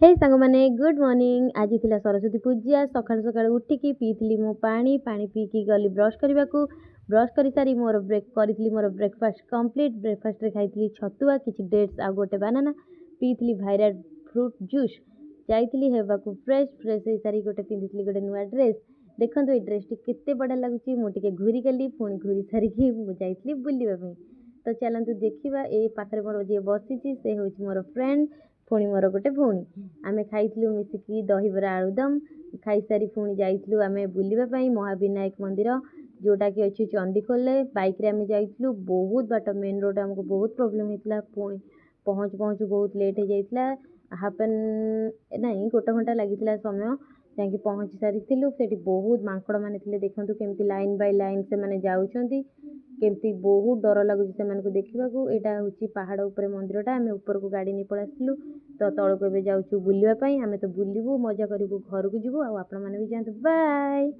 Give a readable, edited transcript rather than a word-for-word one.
हे सांग मैंने good morning. आज थिला सरस्वती पूजा। सकाळु सकाळु उठिकी पीली मो पानी पीकी गली ब्रश करने को। ब्रश कर सारी मोर ब्रेकफास्ट कंप्लीट। ब्रेकफास्ट रे खाई छतुआ किसी डेट्स आ गोटे बानाना पीली भाइराल फ्रूट जूस। जाइली हेबाकू फ्रेश फ्रेश हो सारी गोटे पिंधि गोटे नुआ ड्रेस। देखो ये ड्रेस टी केते बड़ा लगुच। मुझे घूरी गली पुणी घूरी सारिकी मुझे बुलवाई। तो चलतु देखा ये पाखे मोर जी बसी से हूँ मोर फ्रेंड पुणी मोर गोटे भौणी। आम खाइलु मिसिकी दहीबरा आलुदम खाई सारी पुणी जाइलु आम बुलवाई महाविनायक मंदिर जोटा कि अच्छी चंडीखोल। बाइक रे आम जाइलु बहुत बाट मेन रोड आमको बहुत प्रोब्लेम होता। पुणी पहुँचु पहुँचु बहुत लेट हो जाता। हाफ एन नहीं गोटे घंटा लगी समय जाकि पहुँची सारी से बहुत मांकड़ मैंने देखूँ केमती लाइन बाय लाइन से मैंने जाऊँगी केमती बहुत डर लगुच से देखा। यहाँ हूँ पहाड़ उपर मंदिरटा आम ऊपर को गाड़ी नहीं पलू तो तौक जाऊँ बुलवाई आम तो बुलू मजा करूँ घर को जीवु। आपण मैंने भी जातु बाय।